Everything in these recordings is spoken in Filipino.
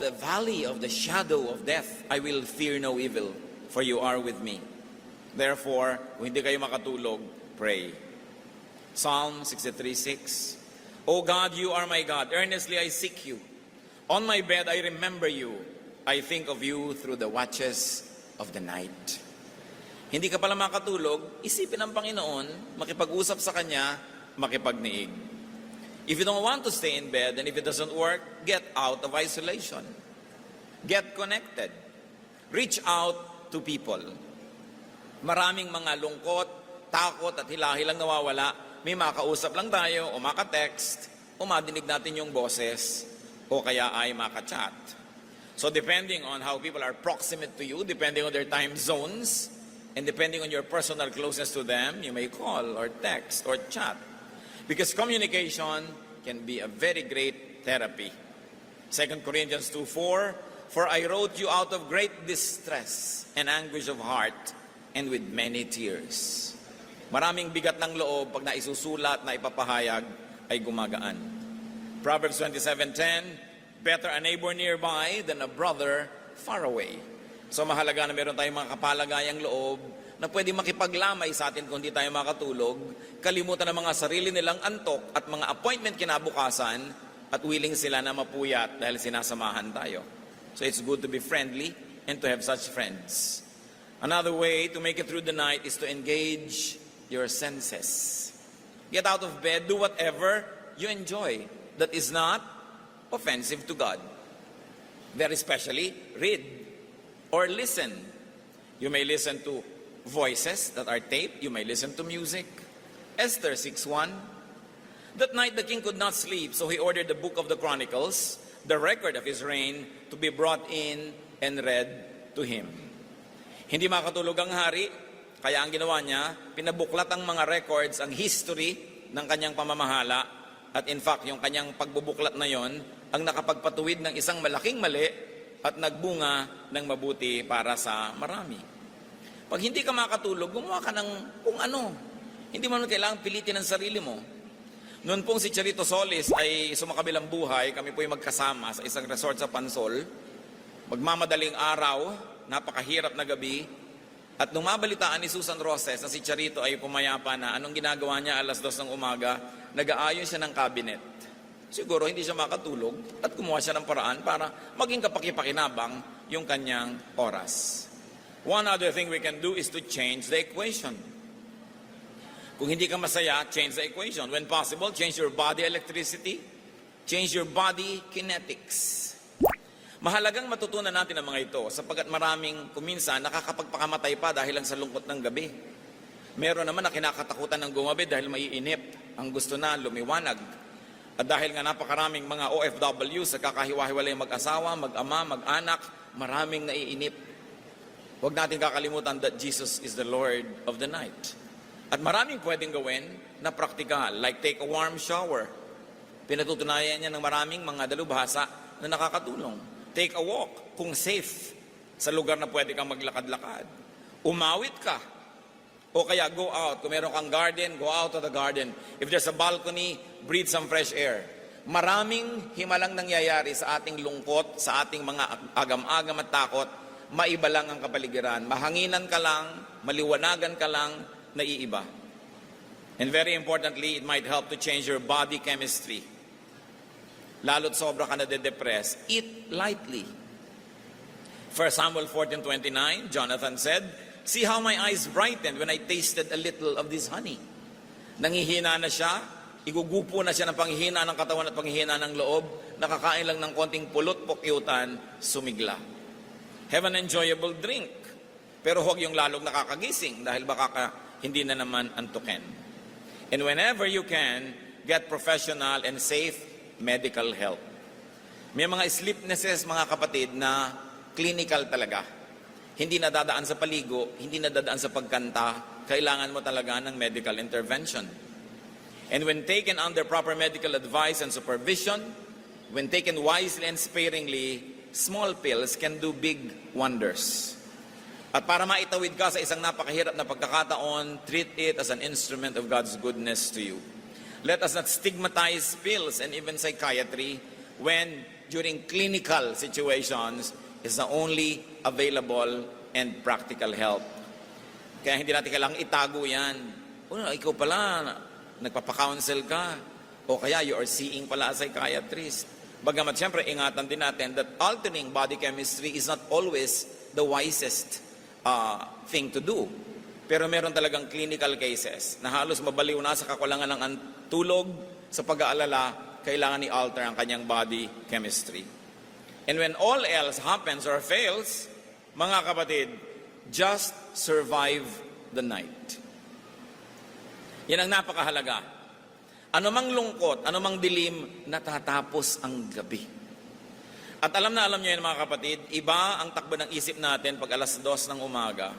the valley of the shadow of death, I will fear no evil, for you are with me. Therefore, kung hindi kayo makatulog, pray. Psalm 63:6. O God, you are my God. Earnestly I seek you. On my bed I remember you. I think of you through the watches of the night. Hindi ka pala makatulog, isipin ang Panginoon, makipag-usap sa Kanya, makipagniig. If you don't want to stay in bed, and if it doesn't work, get out of isolation. Get connected. Reach out to people. Maraming mga lungkot, takot at hilahilang nawawala. May makausap lang tayo o maka-text o madinig natin yung boses o kaya ay maka-chat. So depending on how people are proximate to you, depending on their time zones, and depending on your personal closeness to them, you may call or text or chat. Because communication can be a very great therapy. 2 Corinthians 2:4, For I wrote you out of great distress and anguish of heart and with many tears. Maraming bigat ng loob pag naisusulat na ipapahayag ay gumagaan. Proverbs 27:10, Better a neighbor nearby than a brother far away. So mahalaga na meron tayong mga kapalagayang loob na pwede makipaglamay sa atin kung di tayo makatulog, kalimutan ng mga sarili nilang antok at mga appointment kinabukasan at willing sila na mapuyat dahil sinasamahan tayo. So it's good to be friendly and to have such friends. Another way to make it through the night is to engage your senses. Get out of bed, do whatever you enjoy that is not offensive to God. Very especially, read or listen. You may listen to voices that are taped. You may listen to music. Esther 6:1. That night the king could not sleep, so he ordered the book of the Chronicles, the record of his reign, to be brought in and read to him. Hindi makatulog ang hari, kaya ang ginawa niya, pinabuklat ang mga records, ang history ng kanyang pamamahala, at in fact, yung kanyang pagbubuklat na yon ang nakapagpatuwid ng isang malaking mali at nagbunga ng mabuti para sa marami. Pag hindi ka makatulog, gumawa ka ng kung ano. Hindi mo kailangang pilitin ang sarili mo. Noon pong si Charito Solis ay sumakabilang buhay, kami po ay magkasama sa isang resort sa Pansol. Magmamadaling araw, napakahirap na gabi, at nung mabalitaan ni Susan Roses na si Charito ay pumayapa na, anong ginagawa niya alas 2 ng umaga, nag-aayon siya ng cabinet. Siguro hindi siya makatulog at gumawa siya ng paraan para maging kapakipakinabang yung kanyang oras. One other thing we can do is to change the equation. Kung hindi ka masaya, change the equation. When possible, change your body electricity, change your body kinetics. Mahalagang matutunan natin ang mga ito sapagkat maraming kuminsan nakakapagpakamatay pa dahil lang sa lungkot ng gabi. Meron naman na kinakatakutan ng gumabi dahil maiinip. Ang gusto na lumiwanag. At dahil nga napakaraming mga OFW sa kakahiwa-hiwalay mag-asawa, mag-ama, mag-anak, maraming naiinip. Huwag natin kakalimutan that Jesus is the Lord of the night. At maraming pwedeng gawin na praktikal, like take a warm shower. Pinatutunayan niya ng maraming mga dalubhasa na nakakatulong. Take a walk, kung safe, sa lugar na pwede kang maglakad-lakad. Umawit ka. O kaya go out. Kung meron kang garden, go out to the garden. If there's a balcony, breathe some fresh air. Maraming himalang nangyayari sa ating lungkot, sa ating mga agam-agam at takot, maiba lang ang kapaligiran. Mahanginan ka lang, maliwanagan ka lang, naiiba. And very importantly, it might help to change your body chemistry. Lalo't sobra ka nade-depress, eat lightly. 1 Samuel 14:29, Jonathan said, See how my eyes brightened when I tasted a little of this honey. Nangihina na siya, igugupo na siya ng panghihina ng katawan at panghihina ng loob, nakakain lang ng konting pulot, pukyutan, sumigla. Have an enjoyable drink. Pero huwag yung lalong nakakagising dahil baka hindi na naman antukin. And whenever you can, get professional and safe medical help. May mga sleepnesses, mga kapatid, na clinical talaga. Hindi nadadaan sa paligo, hindi nadadaan sa pagkanta, kailangan mo talaga ng medical intervention. And when taken under proper medical advice and supervision, when taken wisely and sparingly, small pills can do big wonders. At para maitawid ka sa isang napakahirap na pagkakataon, treat it as an instrument of God's goodness to you. Let us not stigmatize pills and even psychiatry when during clinical situations is the only available and practical help. Kaya hindi natin kailangang itago yan. Ikaw pala, nagpapakounsel ka. O kaya you are seeing pala a psychiatrist. Bagamat siyempre, ingatan din natin that altering body chemistry is not always the wisest thing to do. Pero meron talagang clinical cases na halos mabaliw na sa kakulangan ng tulog, sa pag-aalala, kailangan i-alter ang kanyang body chemistry. And when all else happens or fails, mga kapatid, just survive the night. Yan ang napakahalaga. Anumang lungkot, anumang dilim, natatapos ang gabi. At alam na alam niyo yan mga kapatid, iba ang takbo ng isip natin pag alas 2 ng umaga,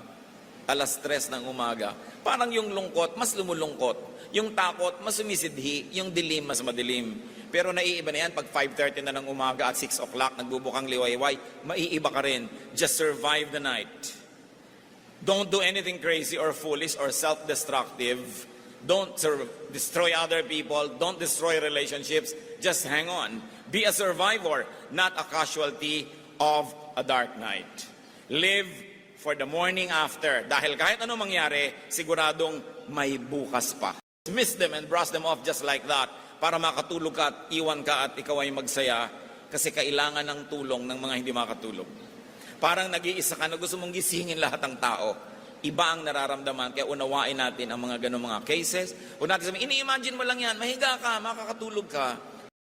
alas 3 ng umaga. Parang yung lungkot, mas lumulungkot. Yung takot, mas sumisidhi. Yung dilim, mas madilim. Pero naiiba na yan pag 5:30 na ng umaga at 6 o'clock, nagbubukang liwayway, maiiba ka rin. Just survive the night. Don't do anything crazy or foolish or self-destructive. Don't destroy other people. Don't destroy relationships. Just hang on. Be a survivor, not a casualty of a dark night. Live for the morning after. Dahil kahit ano mangyari, siguradong may bukas pa. Miss them and brush them off just like that para makatulog ka at iwan ka at ikaw ay magsaya kasi kailangan ng tulong ng mga hindi makatulog. Parang nag-iisa ka na gusto mong gisingin lahat ng tao. Iba ang nararamdaman, kaya unawain natin ang mga ganong mga cases. Huwag natin sabihin, ini-imagine mo lang yan, mahiga ka, makakatulog ka.